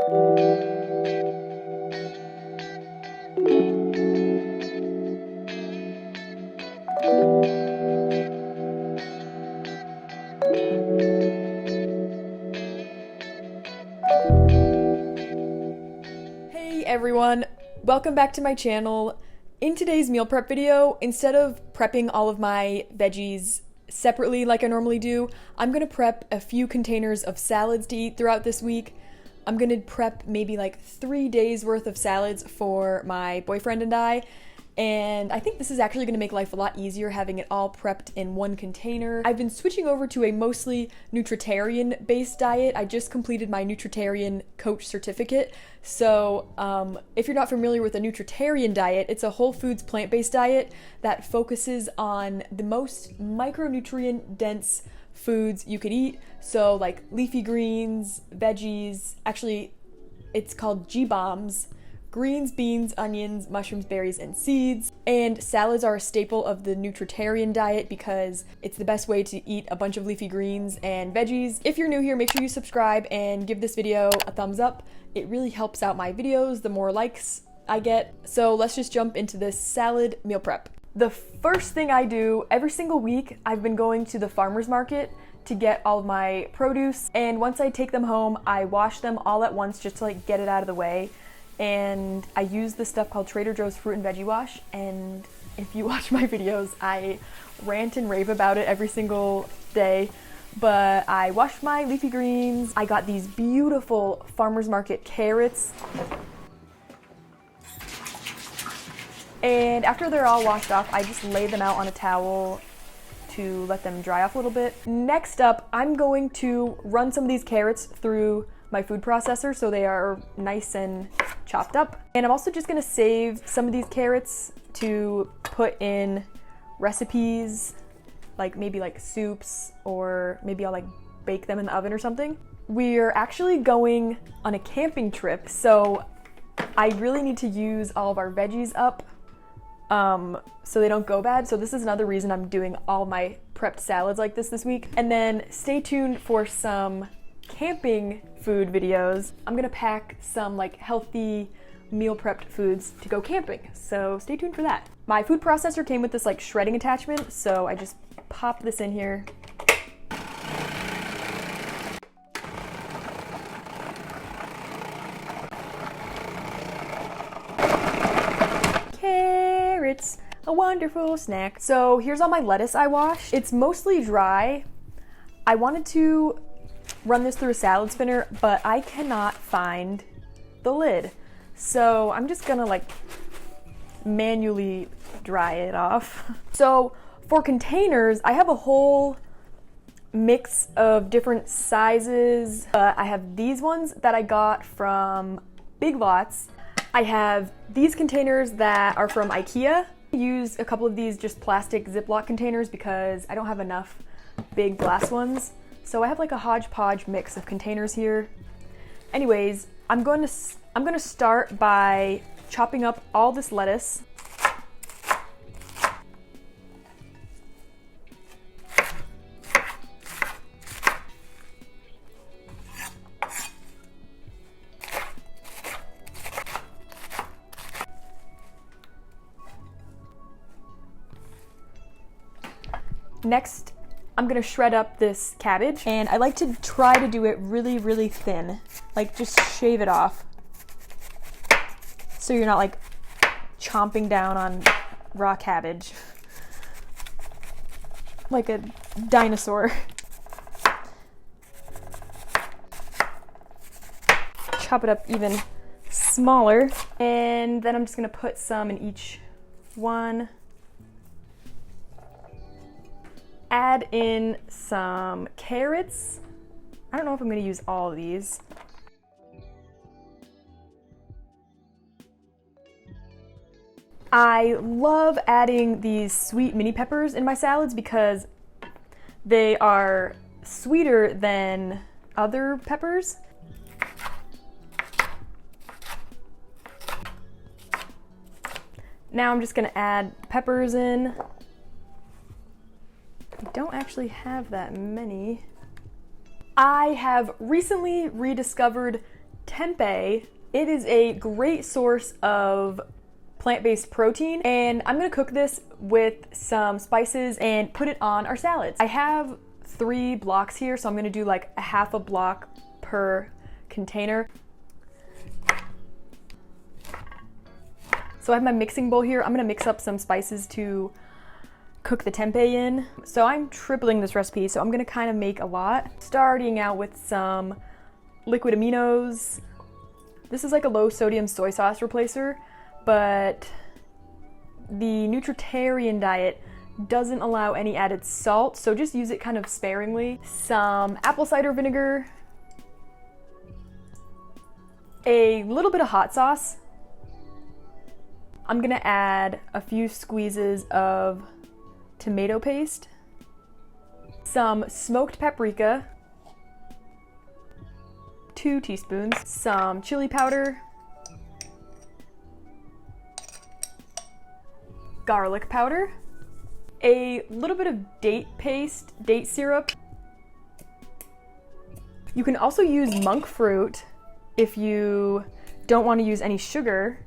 Hey everyone, welcome back to my channel. In today's meal prep video, instead of prepping all of my veggies separately like I normally do, I'm gonna prep a few containers of salads to eat throughout this week. I'm gonna prep maybe like 3 days worth of salads for my boyfriend and I think this is actually gonna make life a lot easier having it all prepped in one container. I've been switching over to a mostly Nutritarian based diet. I just completed my Nutritarian coach certificate. So if you're not familiar with a Nutritarian diet, it's a whole foods plant-based diet that focuses on the most micronutrient dense foods you could eat. So like leafy greens, veggies, actually it's called G-bombs. Greens, beans, onions, mushrooms, berries, and seeds. And salads are a staple of the Nutritarian diet because it's the best way to eat a bunch of leafy greens and veggies. If you're new here, make sure you subscribe and give this video a thumbs up. It really helps out my videos the more likes I get. So let's just jump into this salad meal prep. The first thing I do every single week, I've been going to the farmer's market to get all of my produce. And once I take them home, I wash them all at once just to like get it out of the way. And I use this stuff called Trader Joe's Fruit and Veggie Wash, and if you watch my videos, I rant and rave about it every single day. But I washed my leafy greens. I got these beautiful farmer's market carrots. And after they're all washed off, I just lay them out on a towel to let them dry off a little bit. Next up, I'm going to run some of these carrots through my food processor so they are nice and chopped up. And I'm also just gonna save some of these carrots to put in recipes, like maybe like soups, or maybe I'll like bake them in the oven or something. We're actually going on a camping trip, so I really need to use all of our veggies up so they don't go bad. So this is another reason I'm doing all my prepped salads like this week. And then stay tuned for some camping food videos. I'm gonna pack some like healthy meal prepped foods to go camping, so stay tuned for that. My food processor came with this like shredding attachment, so I just pop this in here. Carrots, a wonderful snack. So here's all my lettuce I washed. It's mostly dry. I wanted to run this through a salad spinner, but I cannot find the lid. So I'm just gonna like manually dry it off. So for containers, I have a whole mix of different sizes. I have these ones that I got from Big Lots. I have these containers that are from IKEA. I use a couple of these just plastic Ziploc containers because I don't have enough big glass ones. So I have like a hodgepodge mix of containers here. Anyways, I'm going to start by chopping up all this lettuce. Next, I'm gonna shred up this cabbage, and I like to try to do it really, really thin. Like just shave it off. So you're not like chomping down on raw cabbage. Like a dinosaur. Chop it up even smaller. And then I'm just gonna put some in each one. Add in some carrots. I don't know if I'm gonna use all of these. I love adding these sweet mini peppers in my salads because they are sweeter than other peppers. Now I'm just gonna add peppers in. I don't actually have that many. I have recently rediscovered tempeh, it is a great source of plant-based protein, and I'm gonna cook this with some spices and put it on our salads. I have 3 blocks here, so I'm gonna do like a half a block per container. So I have my mixing bowl here. I'm gonna mix up some spices to cook the tempeh in. So I'm tripling this recipe, so I'm gonna kind of make a lot. Starting out with some liquid aminos. This is like a low sodium soy sauce replacer, but the Nutritarian diet doesn't allow any added salt, so just use it kind of sparingly. Some apple cider vinegar, a little bit of hot sauce. I'm gonna add a few squeezes of tomato paste, some smoked paprika, 2 teaspoons, some chili powder, garlic powder, a little bit of date paste, date syrup. You can also use monk fruit if you don't want to use any sugar.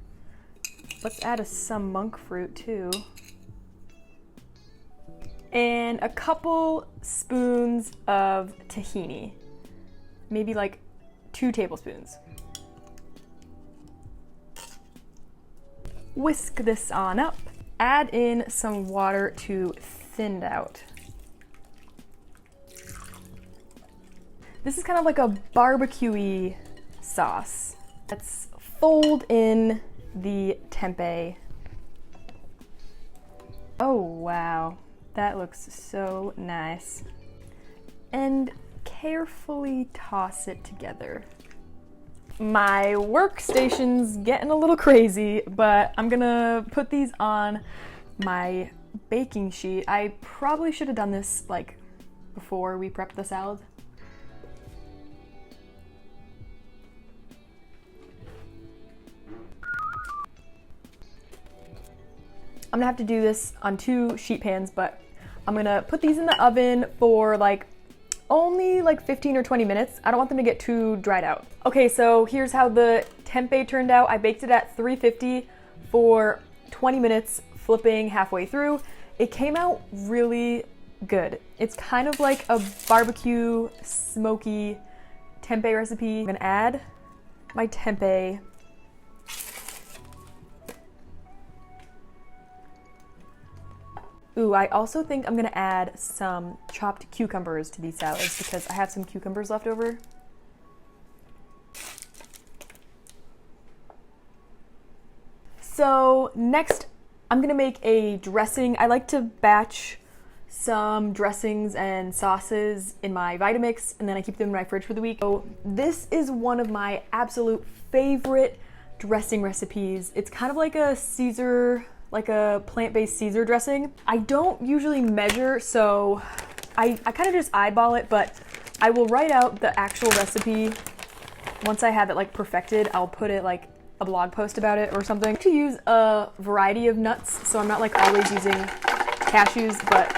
Let's add some monk fruit too. And a couple spoons of tahini, maybe like 2 tablespoons. Whisk this on up. Add in some water to thin it out. This is kind of like a barbecue-y sauce. Let's fold in the tempeh. Oh wow, that looks so nice. And carefully toss it together. My workstation's getting a little crazy, but I'm gonna put these on my baking sheet. I probably should have done this like before we prepped the salad. I'm gonna have to do this on 2 sheet pans, but I'm gonna put these in the oven for like only like 15 or 20 minutes. I don't want them to get too dried out. Okay, so here's how the tempeh turned out. I baked it at 350 for 20 minutes, flipping halfway through. It came out really good. It's kind of like a barbecue smoky tempeh recipe. I'm gonna add my tempeh. Ooh, I also think I'm gonna add some chopped cucumbers to these salads because I have some cucumbers left over. So next, I'm gonna make a dressing. I like to batch some dressings and sauces in my Vitamix, and then I keep them in my fridge for the week. So this is one of my absolute favorite dressing recipes. It's kind of like a Caesar, like a plant-based Caesar dressing. I don't usually measure, so I kind of just eyeball it, but I will write out the actual recipe. Once I have it like perfected, I'll put it like a blog post about it or something. I like to use a variety of nuts, so I'm not like always using cashews, but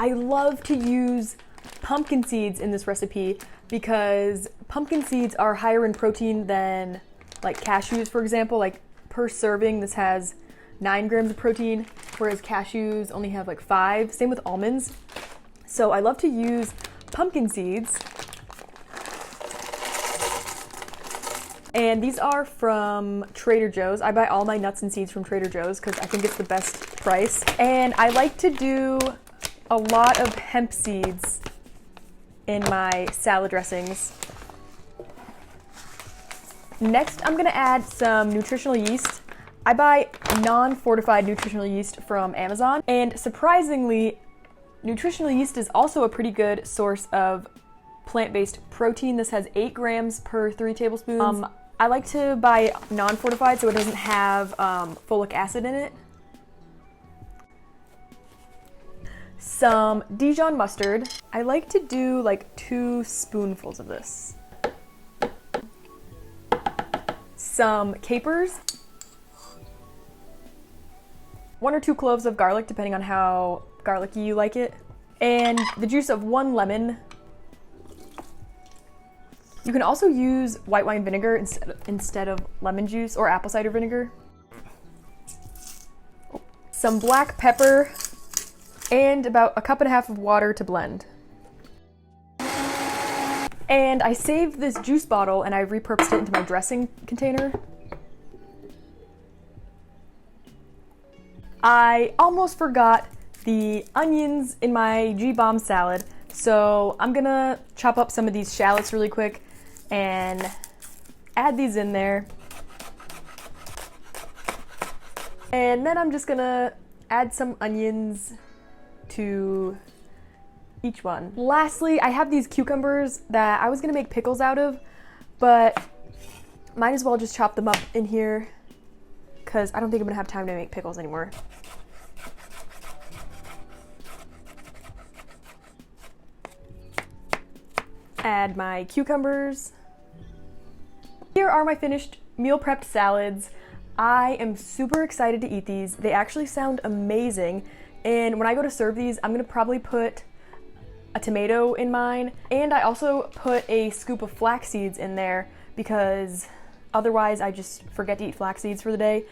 I love to use pumpkin seeds in this recipe because pumpkin seeds are higher in protein than like cashews, for example. Like per serving, this has 9 grams of protein, whereas cashews only have like 5. Same with almonds. So I love to use pumpkin seeds. And these are from Trader Joe's. I buy all my nuts and seeds from Trader Joe's because I think it's the best price. And I like to do a lot of hemp seeds in my salad dressings. Next, I'm gonna add some nutritional yeast. I buy non-fortified nutritional yeast from Amazon, and surprisingly, nutritional yeast is also a pretty good source of plant-based protein. This has 8 grams per 3 tablespoons. I like to buy non-fortified so it doesn't have folic acid in it. Some Dijon mustard. I like to do like 2 spoonfuls of this. Some capers. 1 or 2 cloves of garlic, depending on how garlicky you like it. And the juice of 1 lemon. You can also use white wine vinegar instead of lemon juice or apple cider vinegar. Some black pepper, and about 1.5 cups of water to blend. And I saved this juice bottle and I repurposed it into my dressing container. I almost forgot the onions in my G-bomb salad, so I'm gonna chop up some of these shallots really quick and add these in there. And then I'm just gonna add some onions to each one. Lastly, I have these cucumbers that I was gonna make pickles out of, but might as well just chop them up in here because I don't think I'm gonna have time to make pickles anymore. Add my cucumbers. Here are my finished meal prepped salads. I am super excited to eat these. They actually sound amazing. And when I go to serve these, I'm gonna probably put a tomato in mine. And I also put a scoop of flax seeds in there because otherwise I just forget to eat flax seeds for the day.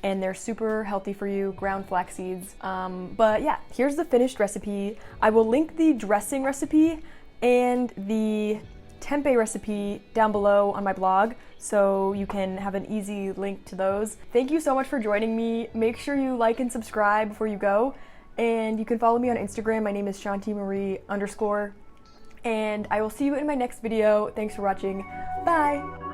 And they're super healthy for you, ground flax seeds. But yeah, here's the finished recipe. I will link the dressing recipe and the tempeh recipe down below on my blog, so you can have an easy link to those. Thank you so much for joining me. Make sure you like and subscribe before you go, and you can follow me on Instagram. My name is ShantiMarie_, and I will see you in my next video. Thanks for watching. Bye!